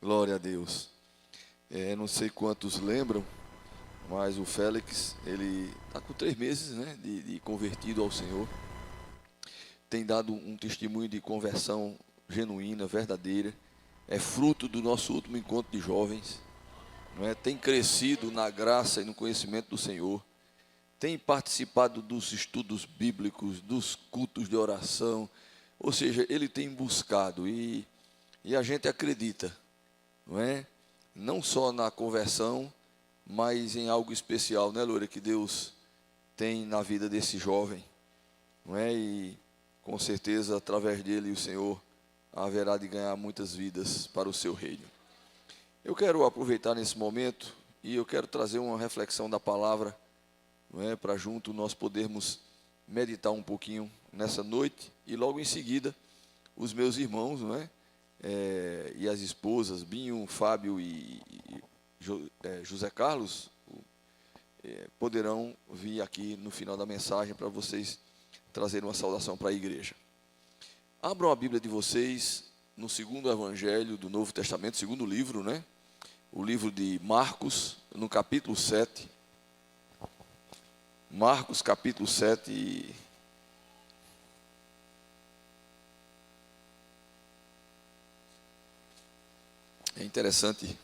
Glória a Deus. Não sei quantos lembram, mas o Félix, ele está com 3 meses, né, de convertido ao Senhor. Tem dado um testemunho de conversão genuína, verdadeira. É fruto do nosso último encontro de jovens. Não é? Tem crescido na graça e no conhecimento do Senhor. Tem participado dos estudos bíblicos, dos cultos de oração. Ou seja, ele tem buscado e a gente acredita, não é? Não só na conversão, mas em algo especial, né, Loura, que Deus tem na vida desse jovem, não é? E com certeza, através dele, o Senhor haverá de ganhar muitas vidas para o seu reino. Eu quero aproveitar nesse momento e eu quero trazer uma reflexão da palavra, não é? Para junto nós podermos meditar um pouquinho nessa noite e logo em seguida os meus irmãos, não é? E as esposas, Binho, Fábio e José Carlos, poderão vir aqui no final da mensagem para vocês trazerem uma saudação para a igreja. Abram a Bíblia de vocês no segundo evangelho do Novo Testamento, segundo livro, né? O livro de Marcos, no capítulo 7. Marcos, capítulo 7. É interessante,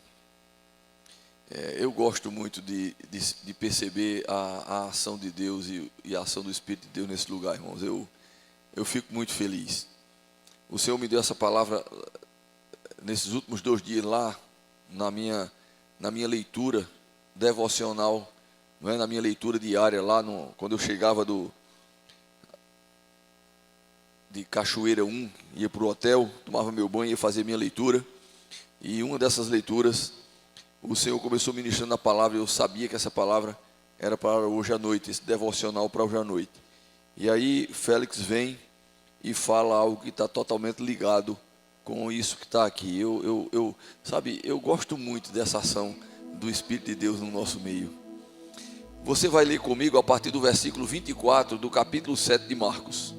eu gosto muito de perceber a ação de Deus e a ação do Espírito de Deus nesse lugar, irmãos. Eu fico muito feliz. O Senhor me deu essa palavra nesses últimos 2 dias lá, na minha leitura devocional, não é? Na minha leitura diária lá, quando eu chegava de Cachoeira 1, ia para o hotel, tomava meu banho, ia fazer minha leitura. E uma dessas leituras, o Senhor começou ministrando a palavra, eu sabia que essa palavra era para hoje à noite, esse devocional para hoje à noite. E aí Félix vem e fala algo que está totalmente ligado com isso que está aqui. Sabe, eu gosto muito dessa ação do Espírito de Deus no nosso meio. Você vai ler comigo a partir do versículo 24 do capítulo 7 de Marcos.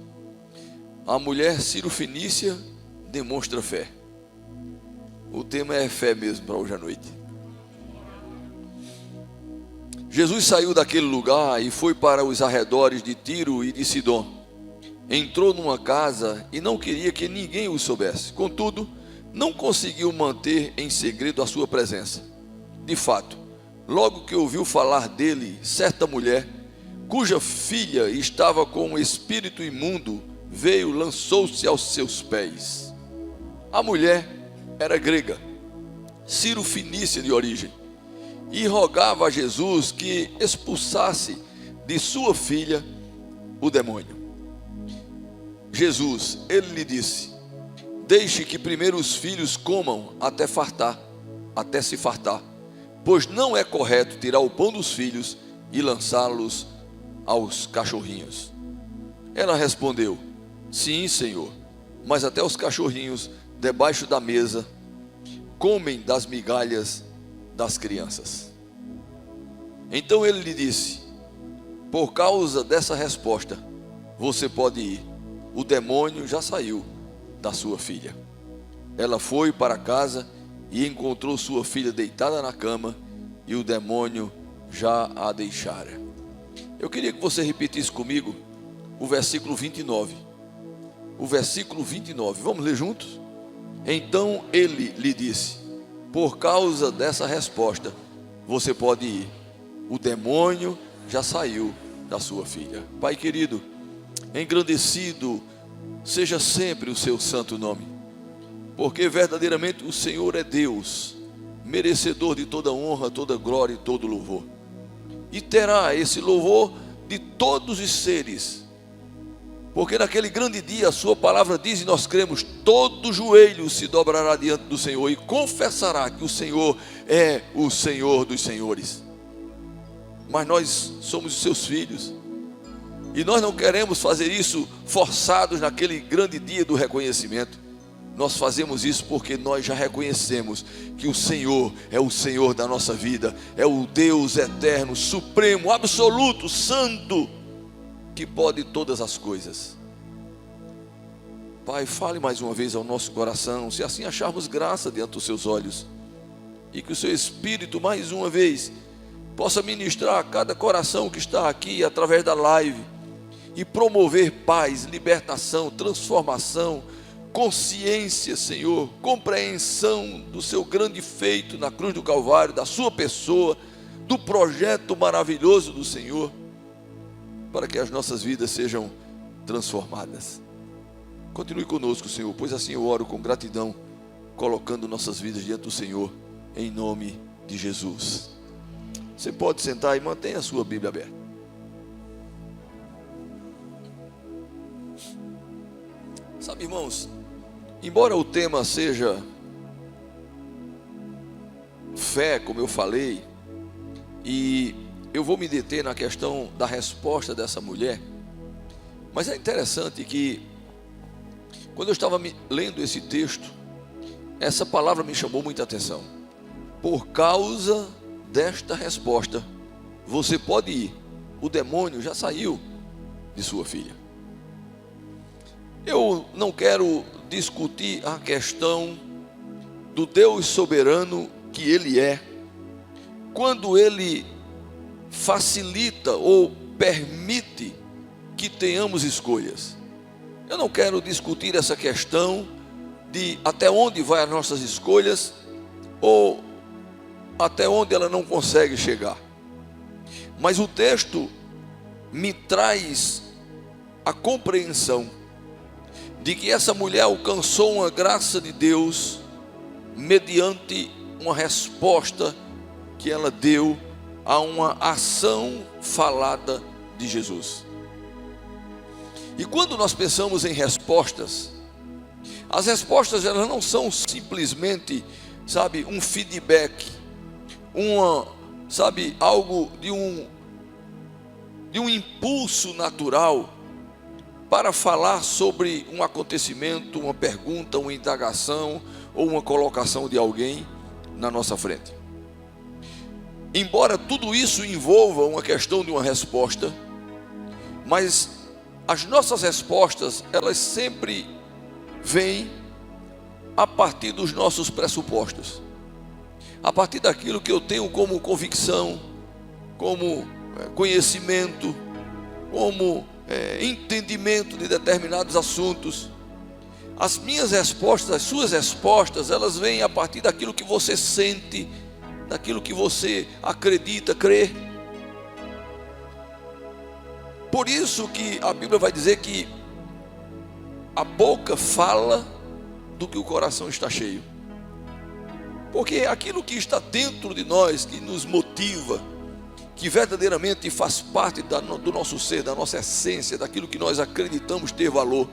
A mulher Cirofenícia demonstra fé. O tema é fé mesmo para hoje à noite. Jesus saiu daquele lugar e foi para os arredores de Tiro e de Sidom. Entrou numa casa e não queria que ninguém o soubesse. Contudo, não conseguiu manter em segredo a sua presença. De fato, logo que ouviu falar dele, certa mulher, cuja filha estava com um espírito imundo, veio, lançou-se aos seus pés. A mulher era grega, Cirofenícia de origem, e rogava a Jesus que expulsasse de sua filha o demônio. Jesus, ele lhe disse: deixe que primeiro os filhos comam até se fartar, pois não é correto tirar o pão dos filhos e lançá-los aos cachorrinhos. Ela respondeu: sim, Senhor, mas até os cachorrinhos debaixo da mesa comem das migalhas das crianças. Então ele lhe disse: por causa dessa resposta, você pode ir. O demônio já saiu da sua filha. Ela foi para casa e encontrou sua filha deitada na cama e o demônio já a deixara. Eu queria que você repetisse comigo o versículo 29. O versículo 29. Vamos ler juntos? Então ele lhe disse: por causa dessa resposta, você pode ir. O demônio já saiu da sua filha. Pai querido, engrandecido seja sempre o seu santo nome, porque verdadeiramente o Senhor é Deus, merecedor de toda honra, toda glória e todo louvor. E terá esse louvor de todos os seres, porque naquele grande dia a sua palavra diz, e nós cremos, todo joelho se dobrará diante do Senhor e confessará que o Senhor é o Senhor dos senhores. Mas nós somos os seus filhos, e nós não queremos fazer isso forçados naquele grande dia do reconhecimento. Nós fazemos isso porque nós já reconhecemos que o Senhor é o Senhor da nossa vida, é o Deus eterno, supremo, absoluto, santo, que pode todas as coisas. Pai, fale mais uma vez ao nosso coração, se assim acharmos graça diante dos seus olhos, e que o seu Espírito mais uma vez possa ministrar a cada coração que está aqui através da live e promover paz, libertação, transformação, consciência, Senhor, compreensão do seu grande feito na cruz do Calvário, da sua pessoa, do projeto maravilhoso do Senhor, para que as nossas vidas sejam transformadas. Continue conosco, Senhor, pois assim eu oro com gratidão, colocando nossas vidas diante do Senhor, em nome de Jesus. Você pode sentar e mantenha a sua Bíblia aberta. Sabe, irmãos, embora o tema seja fé, como eu falei, e eu vou me deter na questão da resposta dessa mulher, mas é interessante que, quando eu estava lendo esse texto, essa palavra me chamou muita atenção. Por causa desta resposta, você pode ir, o demônio já saiu de sua filha. Eu não quero discutir a questão do Deus soberano que Ele é, quando Ele facilita ou permite que tenhamos escolhas. Eu não quero discutir essa questão de até onde vai as nossas escolhas ou até onde ela não consegue chegar. Mas o texto me traz a compreensão de que essa mulher alcançou uma graça de Deus mediante uma resposta que ela deu a uma ação falada de Jesus. E quando nós pensamos em respostas, as respostas elas não são simplesmente, sabe, um feedback, algo de um impulso natural para falar sobre um acontecimento, uma pergunta, uma indagação ou uma colocação de alguém na nossa frente. Embora tudo isso envolva uma questão de uma resposta, mas as nossas respostas, elas sempre vêm a partir dos nossos pressupostos, a partir daquilo que eu tenho como convicção, como conhecimento, como entendimento de determinados assuntos. As minhas respostas, as suas respostas, elas vêm a partir daquilo que você sente, daquilo que você acredita, crê. Por isso que a Bíblia vai dizer que a boca fala do que o coração está cheio. Porque aquilo que está dentro de nós, que nos motiva, que verdadeiramente faz parte do nosso ser, da nossa essência, daquilo que nós acreditamos ter valor,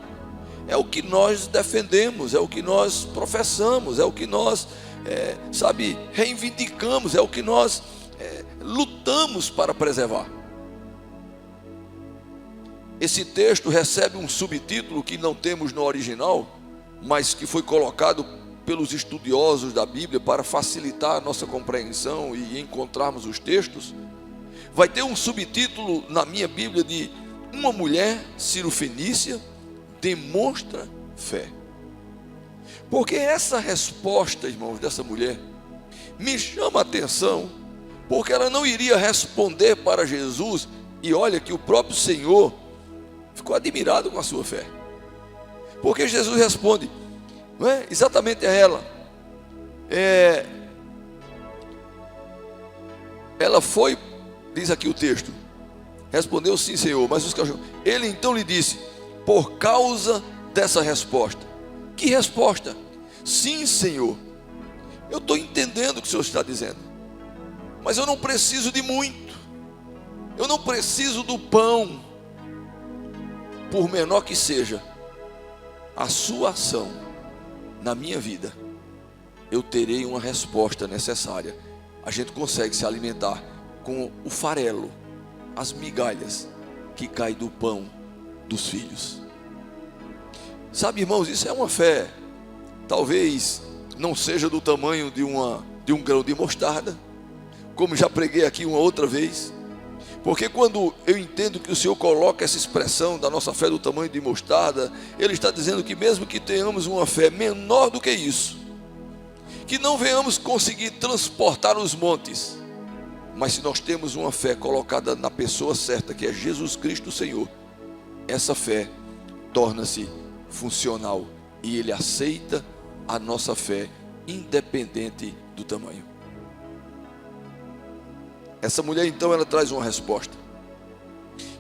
é o que nós defendemos, é o que nós professamos, é o que nós, reivindicamos, é o que nós lutamos para preservar. Esse texto recebe um subtítulo que não temos no original, mas que foi colocado pelos estudiosos da Bíblia para facilitar a nossa compreensão e encontrarmos os textos. Vai ter um subtítulo na minha Bíblia de uma mulher cirofenícia demonstra fé. Porque essa resposta, irmãos, dessa mulher me chama a atenção, porque ela não iria responder para Jesus, e olha que o próprio Senhor ficou admirado com a sua fé, porque Jesus responde, não é? Exatamente a ela, ela foi, diz aqui o texto, respondeu sim, Senhor, mas os cachorros, ele então lhe disse, por causa dessa resposta. Que resposta? Sim, Senhor, eu estou entendendo o que o Senhor está dizendo, mas eu não preciso de muito, eu não preciso do pão, por menor que seja a sua ação na minha vida, eu terei uma resposta necessária. A gente consegue se alimentar com o farelo, as migalhas que caem do pão dos filhos. Sabe, irmãos, isso é uma fé, talvez não seja do tamanho de um grão de mostarda, como já preguei aqui uma outra vez, Porque quando eu entendo que o Senhor coloca essa expressão da nossa fé do tamanho de mostarda, Ele está dizendo que mesmo que tenhamos uma fé menor do que isso, que não venhamos conseguir transportar os montes, mas se nós temos uma fé colocada na pessoa certa, que é Jesus Cristo Senhor, essa fé torna-se funcional e Ele aceita a nossa fé, independente do tamanho. Essa mulher então, ela traz uma resposta.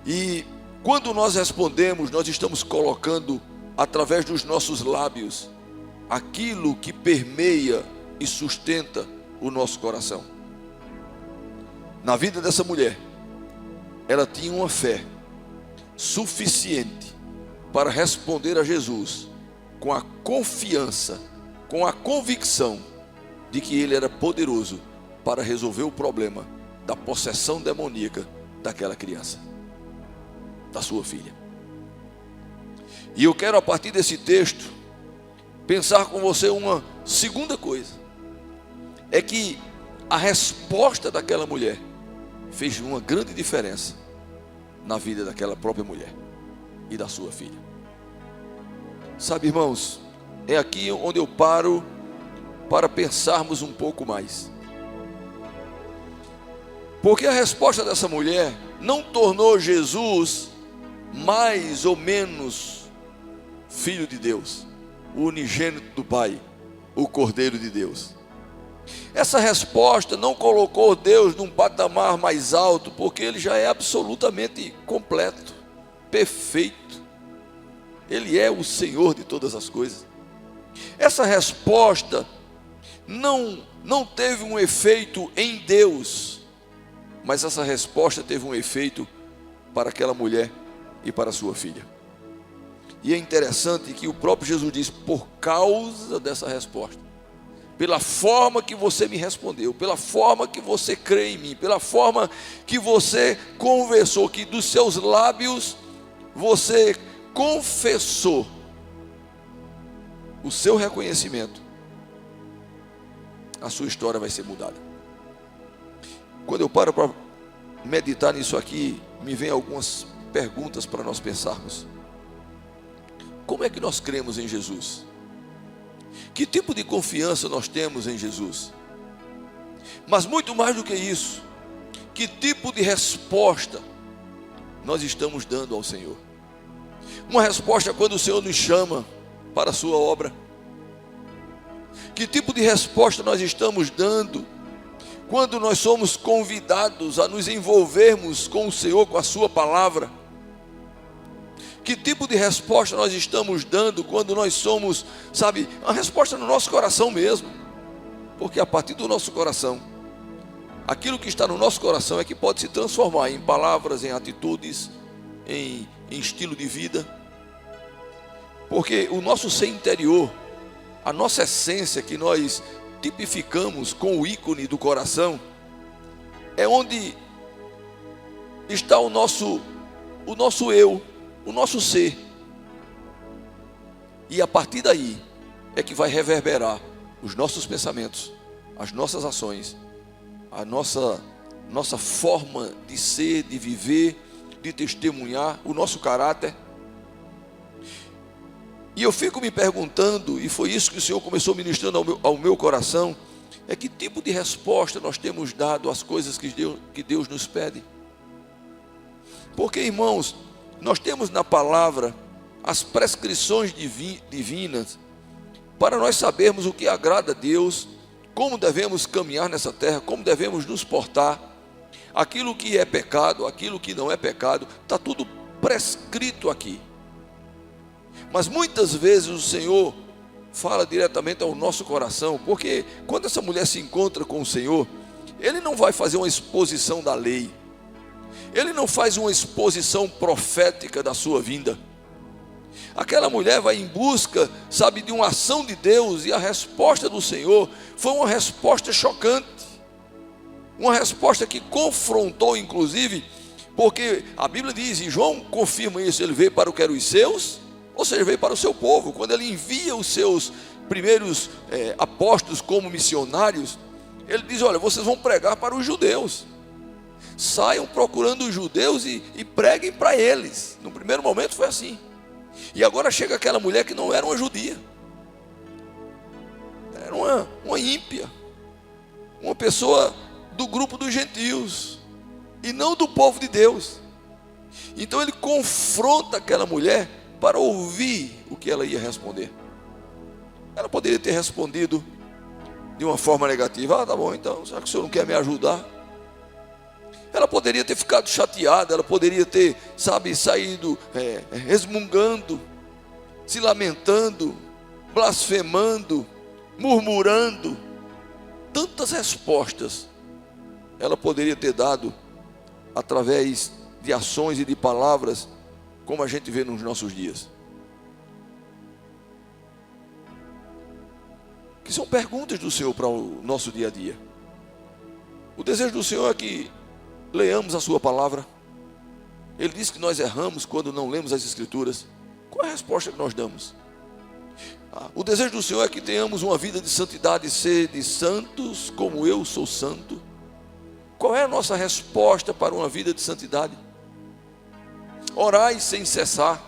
E quando nós respondemos, nós estamos colocando através dos nossos lábios aquilo que permeia e sustenta o nosso coração. Na vida dessa mulher, ela tinha uma fé suficiente para responder a Jesus com a confiança, com a convicção de que Ele era poderoso para resolver o problema da possessão demoníaca daquela criança, da sua filha. E eu quero, a partir desse texto, pensar com você uma segunda coisa. É que a resposta daquela mulher fez uma grande diferença na vida daquela própria mulher e da sua filha. Sabe, irmãos, é aqui onde eu paro para pensarmos um pouco mais. Porque a resposta dessa mulher não tornou Jesus mais ou menos filho de Deus, o unigênito do Pai, o Cordeiro de Deus. Essa resposta não colocou Deus num patamar mais alto, porque Ele já é absolutamente completo, perfeito. Ele é o Senhor de todas as coisas. Essa resposta não teve um efeito em Deus, mas essa resposta teve um efeito para aquela mulher e para a sua filha. E é interessante que o próprio Jesus diz: por causa dessa resposta, pela forma que você me respondeu, pela forma que você crê em mim, pela forma que você conversou, que dos seus lábios você confessou o seu reconhecimento, a sua história vai ser mudada. Quando eu paro para meditar nisso aqui, me vem algumas perguntas para nós pensarmos. Como é que nós cremos em Jesus? Que tipo de confiança nós temos em Jesus? Mas muito mais do que isso, que tipo de resposta nós estamos dando ao Senhor? Uma resposta quando o Senhor nos chama para a sua obra. Que tipo de resposta nós estamos dando quando nós somos convidados a nos envolvermos com o Senhor, com a sua palavra? Que tipo de resposta nós estamos dando quando nós somos, sabe, uma resposta no nosso coração mesmo? Porque a partir do nosso coração, aquilo que está no nosso coração é que pode se transformar em palavras, em atitudes, em estilo de vida. Porque o nosso ser interior, a nossa essência que nós tipificamos com o ícone do coração, é onde está o nosso eu, o nosso ser. E a partir daí é que vai reverberar os nossos pensamentos, as nossas ações, a nossa forma de ser, de viver, de testemunhar, o nosso caráter. E eu fico me perguntando, e foi isso que o Senhor começou ministrando ao meu coração, é que tipo de resposta nós temos dado às coisas que Deus nos pede. Porque, irmãos, nós temos na palavra as prescrições divinas para nós sabermos o que agrada a Deus, como devemos caminhar nessa terra, como devemos nos portar, aquilo que é pecado, aquilo que não é pecado, está tudo prescrito aqui. Mas muitas vezes o Senhor fala diretamente ao nosso coração, porque quando essa mulher se encontra com o Senhor, Ele não vai fazer uma exposição da lei, Ele não faz uma exposição profética da sua vinda. Aquela mulher vai em busca, sabe, de uma ação de Deus, e a resposta do Senhor foi uma resposta chocante, uma resposta que confrontou, inclusive, porque a Bíblia diz, e João confirma isso, ele veio para o que eram os seus, ou seja, veio para o seu povo. Quando ele envia os seus primeiros apóstolos como missionários, ele diz: olha, vocês vão pregar para os judeus. Saiam procurando os judeus e preguem para eles. No primeiro momento foi assim. E agora chega aquela mulher que não era uma judia, era uma ímpia, uma pessoa do grupo dos gentios e não do povo de Deus. Então ele confronta aquela mulher para ouvir o que ela ia responder. Ela poderia ter respondido de uma forma negativa: tá bom, então, será que o senhor não quer me ajudar? Ela poderia ter ficado chateada, ela poderia ter, saído resmungando, se lamentando, blasfemando, murmurando. Tantas respostas ela poderia ter dado através de ações e de palavras, como a gente vê nos nossos dias. Que são perguntas do Senhor para o nosso dia a dia. O desejo do Senhor é que leamos a sua palavra. Ele diz que nós erramos quando não lemos as Escrituras. Qual é a resposta que nós damos? O desejo do Senhor é que tenhamos uma vida de santidade, sede santos como eu sou santo. Qual é a nossa resposta para uma vida de santidade? Orai sem cessar.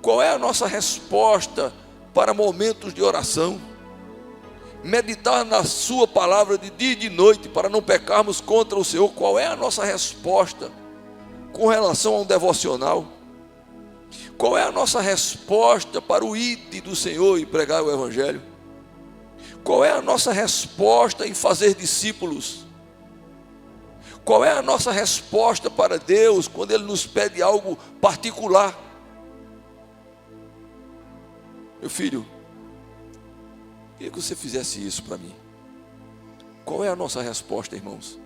Qual é a nossa resposta para momentos de oração? Meditar na sua palavra de dia e de noite para não pecarmos contra o Senhor. Qual é a nossa resposta com relação a um devocional? Qual é a nossa resposta para o ide do Senhor e pregar o Evangelho? Qual é a nossa resposta em fazer discípulos? Qual é a nossa resposta para Deus quando Ele nos pede algo particular? Meu filho, queria que você fizesse isso para mim. Qual é a nossa resposta, irmãos?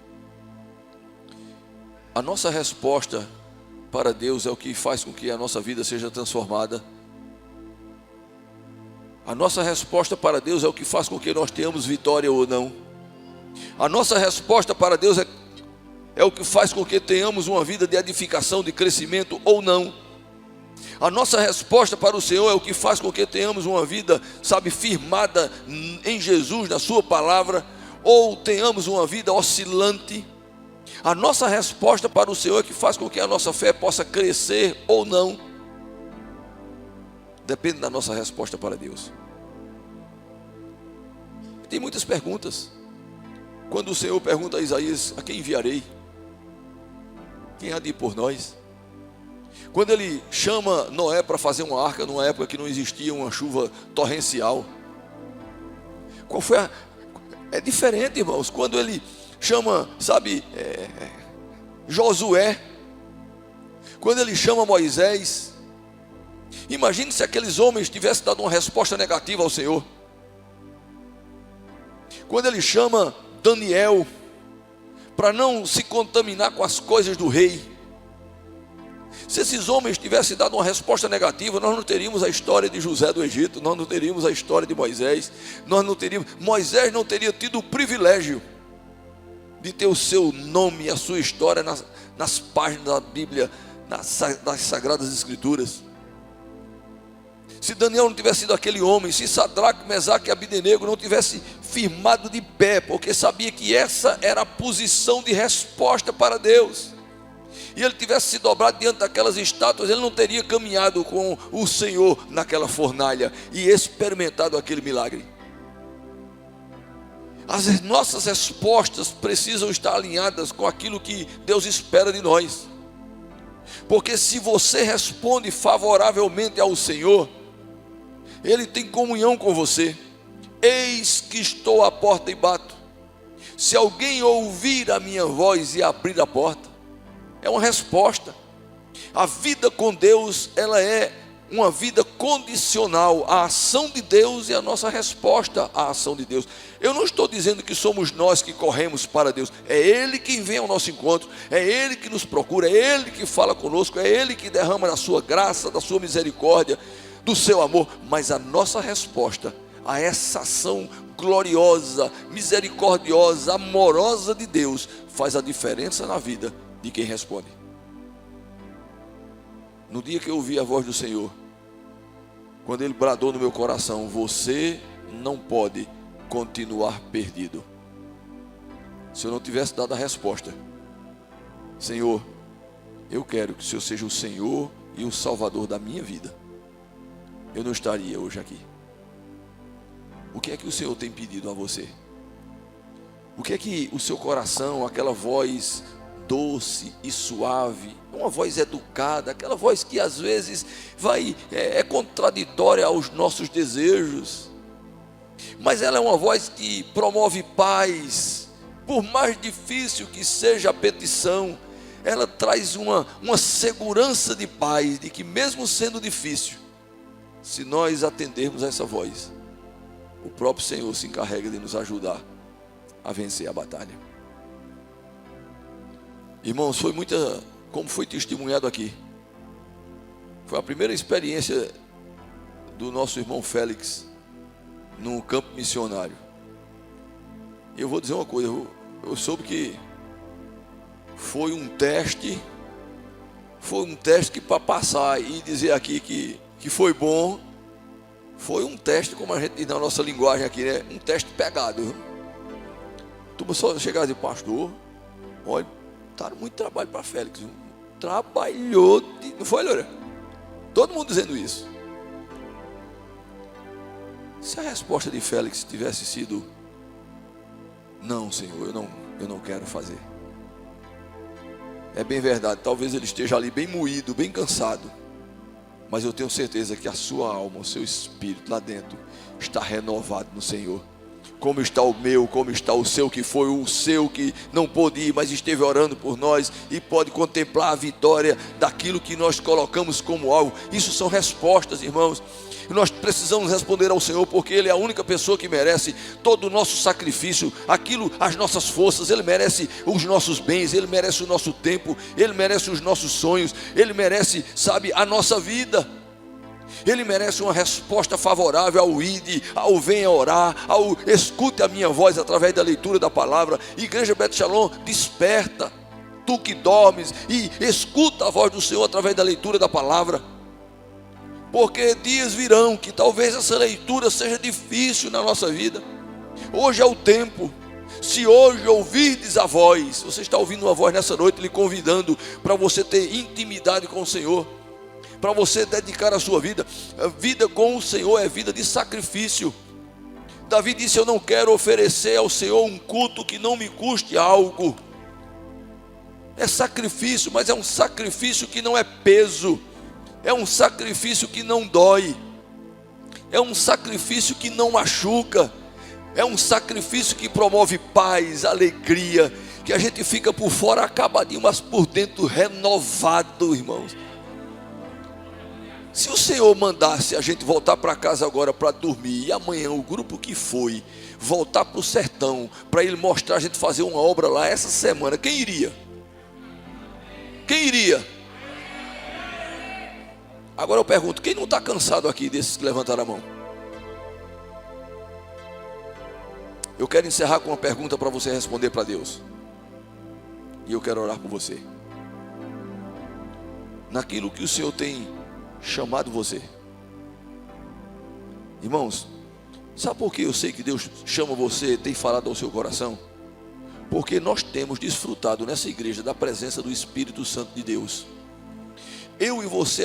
A nossa resposta para Deus é o que faz com que a nossa vida seja transformada. A nossa resposta para Deus é o que faz com que nós tenhamos vitória ou não. A nossa resposta para Deus é o que faz com que tenhamos uma vida de edificação, de crescimento ou não. A nossa resposta para o Senhor é o que faz com que tenhamos uma vida, firmada em Jesus, na sua palavra, ou tenhamos uma vida oscilante. A nossa resposta para o Senhor é que faz com que a nossa fé possa crescer ou não. Depende da nossa resposta para Deus. Tem muitas perguntas. Quando o Senhor pergunta a Isaías: a quem enviarei? Quem há de ir por nós? Quando ele chama Noé para fazer uma arca, numa época que não existia uma chuva torrencial. Qual foi a... É diferente, irmãos, quando ele chama, Josué, quando ele chama Moisés. Imagine se aqueles homens tivessem dado uma resposta negativa ao Senhor. Quando ele chama Daniel, para não se contaminar com as coisas do rei. Se esses homens tivessem dado uma resposta negativa, nós não teríamos a história de José do Egito, nós não teríamos a história de Moisés, Moisés não teria tido o privilégio de ter o seu nome e a sua história nas páginas da Bíblia, das Sagradas Escrituras. Se Daniel não tivesse sido aquele homem, se Sadraque, Mesaque e Abdenego não tivesse firmado de pé, porque sabia que essa era a posição de resposta para Deus, e ele tivesse se dobrado diante daquelas estátuas, ele não teria caminhado com o Senhor naquela fornalha e experimentado aquele milagre. As nossas respostas precisam estar alinhadas com aquilo que Deus espera de nós, porque se você responde favoravelmente ao Senhor, Ele tem comunhão com você. Eis que estou à porta e bato. Se alguém ouvir a minha voz e abrir a porta, é uma resposta. A vida com Deus, ela é uma vida condicional à ação de Deus e à nossa resposta à ação de Deus. Eu não estou dizendo que somos nós que corremos para Deus, é Ele quem vem ao nosso encontro, é Ele que nos procura, é Ele que fala conosco, é Ele que derrama da sua graça, da sua misericórdia, do seu amor. Mas a nossa resposta a essa ação gloriosa, misericordiosa, amorosa de Deus faz a diferença na vida de quem responde. No dia que eu ouvi a voz do Senhor, quando Ele bradou no meu coração: você não pode continuar perdido. Se eu não tivesse dado a resposta, Senhor, eu quero que o Senhor seja o Senhor e o Salvador da minha vida. Eu não estaria hoje aqui. O que é que o Senhor tem pedido a você? O que é que o seu coração, aquela voz doce e suave, uma voz educada, aquela voz que às vezes é contraditória aos nossos desejos, mas ela é uma voz que promove paz. Por mais difícil que seja a petição, ela traz uma segurança de paz, de que mesmo sendo difícil, se nós atendermos a essa voz, o próprio Senhor se encarrega de nos ajudar a vencer a batalha. Irmãos, como foi testemunhado aqui, foi a primeira experiência do nosso irmão Félix no campo missionário. E eu vou dizer uma coisa, eu soube que foi um teste que para passar e dizer aqui que foi bom, foi um teste, como a gente diz na nossa linguagem aqui, né? Um teste pegado. Tu só chegar e dizer, pastor, olha, tá muito trabalho para Félix, trabalhou, não foi, Loura? Todo mundo dizendo isso. Se a resposta de Félix tivesse sido, não, Senhor, eu não quero fazer. É bem verdade, talvez ele esteja ali bem moído, bem cansado, mas eu tenho certeza que a sua alma, o seu espírito lá dentro está renovado no Senhor. Como está o meu, como está o seu, que foi o seu que não pôde ir, mas esteve orando por nós e pode contemplar a vitória daquilo que nós colocamos como alvo. Isso são respostas, irmãos. E nós precisamos responder ao Senhor, porque Ele é a única pessoa que merece todo o nosso sacrifício, as nossas forças. Ele merece os nossos bens, Ele merece o nosso tempo, Ele merece os nossos sonhos, Ele merece, a nossa vida. Ele merece uma resposta favorável ao ide, ao venha orar, ao escute a minha voz através da leitura da palavra. Igreja Beth Shalom, desperta, tu que dormes, e escuta a voz do Senhor através da leitura da palavra. Porque dias virão que talvez essa leitura seja difícil na nossa vida. Hoje é o tempo. Se hoje ouvirdes a voz, você está ouvindo uma voz nessa noite lhe convidando para você ter intimidade com o Senhor, para você dedicar a sua vida. A vida com o Senhor é vida de sacrifício. Davi disse, eu não quero oferecer ao Senhor um culto que não me custe algo. É sacrifício, mas é um sacrifício que não é peso. É um sacrifício que não dói. É um sacrifício que não machuca. É um sacrifício que promove paz, alegria, que a gente fica por fora acabadinho, mas por dentro renovado, irmãos. Se o Senhor mandasse a gente voltar para casa agora para dormir, e amanhã o grupo que foi voltar para o sertão, para Ele mostrar a gente fazer uma obra lá essa semana, quem iria? Quem iria? Agora eu pergunto, quem não está cansado aqui desses que levantaram a mão? Eu quero encerrar com uma pergunta para você responder para Deus. E eu quero orar por você. Naquilo que o Senhor tem chamado você. Irmãos, sabe por que eu sei que Deus chama você, tem falado ao seu coração? Porque nós temos desfrutado nessa igreja da presença do Espírito Santo de Deus. Eu e você,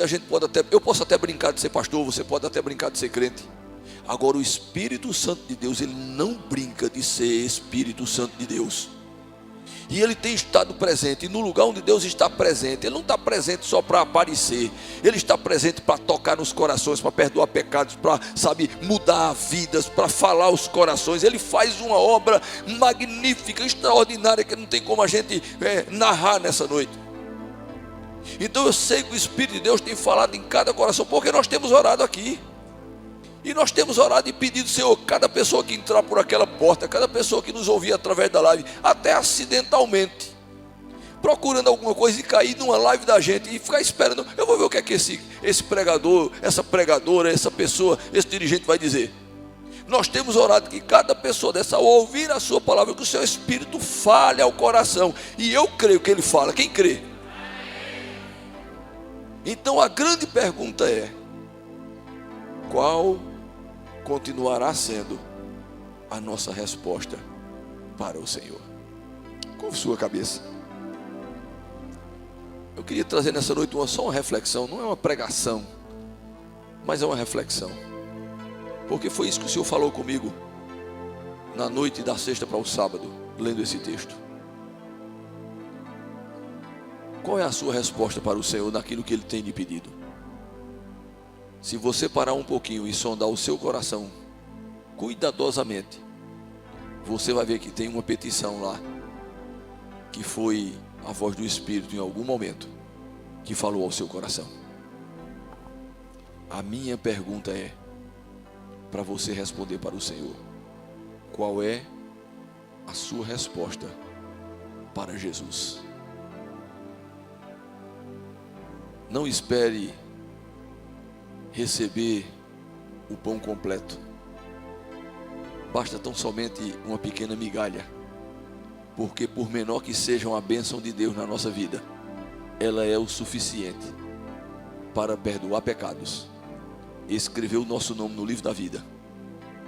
eu posso até brincar de ser pastor, você pode até brincar de ser crente. Agora o Espírito Santo de Deus, ele não brinca de ser Espírito Santo de Deus. E ele tem estado presente, e no lugar onde Deus está presente, ele não está presente só para aparecer, ele está presente para tocar nos corações, para perdoar pecados, para, mudar vidas, para falar aos corações. Ele faz uma obra magnífica, extraordinária, que não tem como a gente narrar nessa noite. Então eu sei que o Espírito de Deus tem falado em cada coração, porque nós temos orado aqui. E nós temos orado e pedido, Senhor, cada pessoa que entrar por aquela porta, cada pessoa que nos ouvir através da live, até acidentalmente, procurando alguma coisa e cair numa live da gente e ficar esperando, eu vou ver o que é que esse pregador, essa pregadora, essa pessoa, esse dirigente vai dizer. Nós temos orado que cada pessoa dessa, ao ouvir a sua palavra, que o seu Espírito fale ao coração. E eu creio que ele fala. Quem crê? Então a grande pergunta é: qual continuará sendo a nossa resposta para o Senhor? Com sua cabeça. Eu queria trazer nessa noite só uma reflexão, não é uma pregação, mas é uma reflexão. Porque foi isso que o Senhor falou comigo na noite da sexta para o sábado, lendo esse texto. Qual é a sua resposta para o Senhor naquilo que Ele tem lhe pedido? Se você parar um pouquinho e sondar o seu coração cuidadosamente, você vai ver que tem uma petição lá, que foi a voz do Espírito em algum momento, que falou ao seu coração. A minha pergunta é, para você responder para o Senhor: qual é a sua resposta para Jesus? Não espere receber o pão completo. Basta tão somente uma pequena migalha. Porque por menor que seja a bênção de Deus na nossa vida, ela é o suficiente para perdoar pecados, escrever o nosso nome no livro da vida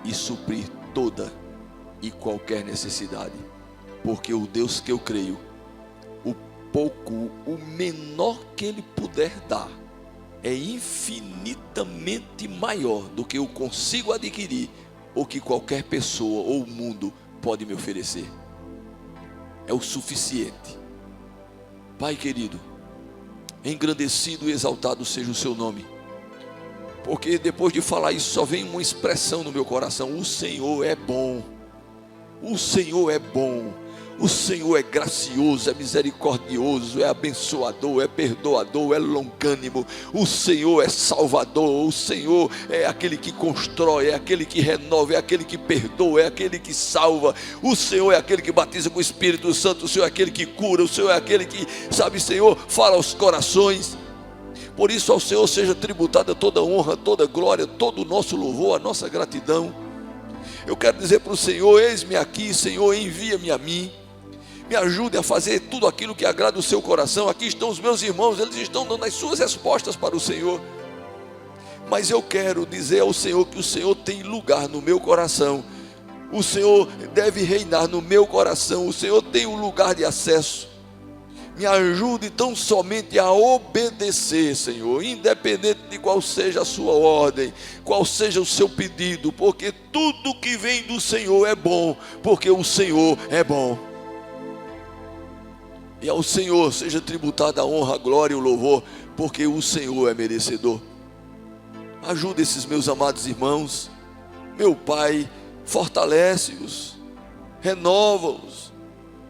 e suprir toda e qualquer necessidade. Porque o Deus que eu creio, o menor que Ele puder dar, é infinitamente maior do que eu consigo adquirir, ou que qualquer pessoa ou mundo pode me oferecer. É o suficiente. Pai querido, engrandecido e exaltado seja o seu nome, porque depois de falar isso só vem uma expressão no meu coração: o Senhor é bom. O Senhor é bom. O Senhor é gracioso, é misericordioso, é abençoador, é perdoador, é longânimo. O Senhor é salvador. O Senhor é aquele que constrói, é aquele que renova, é aquele que perdoa, é aquele que salva. O Senhor é aquele que batiza com o Espírito Santo. O Senhor é aquele que cura. O Senhor é aquele que, sabe, Senhor, fala aos corações. Por isso ao Senhor seja tributada toda honra, toda glória, todo o nosso louvor, a nossa gratidão. Eu quero dizer para o Senhor: eis-me aqui, Senhor, envia-me a mim. Me ajude a fazer tudo aquilo que agrada o seu coração. Aqui estão os meus irmãos, eles estão dando as suas respostas para o Senhor. Mas eu quero dizer ao Senhor que o Senhor tem lugar no meu coração. O Senhor deve reinar no meu coração. O Senhor tem um lugar de acesso. Me ajude tão somente a obedecer, Senhor, independente de qual seja a sua ordem, qual seja o seu pedido, porque tudo que vem do Senhor é bom, porque o Senhor é bom. E ao Senhor seja tributada a honra, a glória e o louvor, porque o Senhor é merecedor. Ajuda esses meus amados irmãos, meu Pai, fortalece-os, renova-os.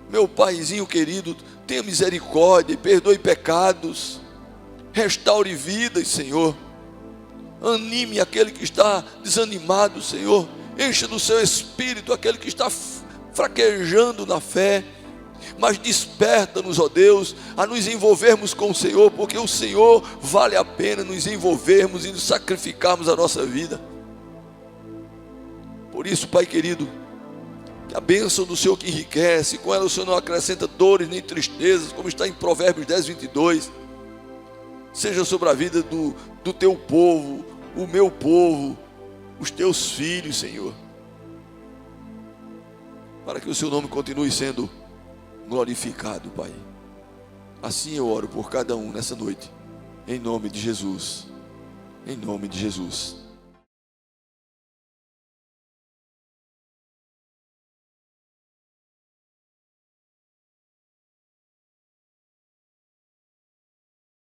Meu Paizinho querido, tenha misericórdia, perdoe pecados, restaure vidas, Senhor. Anime aquele que está desanimado, Senhor. Encha do seu espírito aquele que está fraquejando na fé. Mas desperta-nos, ó Deus, a nos envolvermos com o Senhor, porque o Senhor vale a pena nos envolvermos e nos sacrificarmos a nossa vida. Por isso, Pai querido, que a bênção do Senhor que enriquece, com ela o Senhor não acrescenta dores nem tristezas, como está em Provérbios 10, 22, seja sobre a vida do teu povo, o meu povo, os teus filhos, Senhor, para que o seu nome continue sendo glorificado, Pai. Assim eu oro por cada um nessa noite, em nome de Jesus, em nome de Jesus.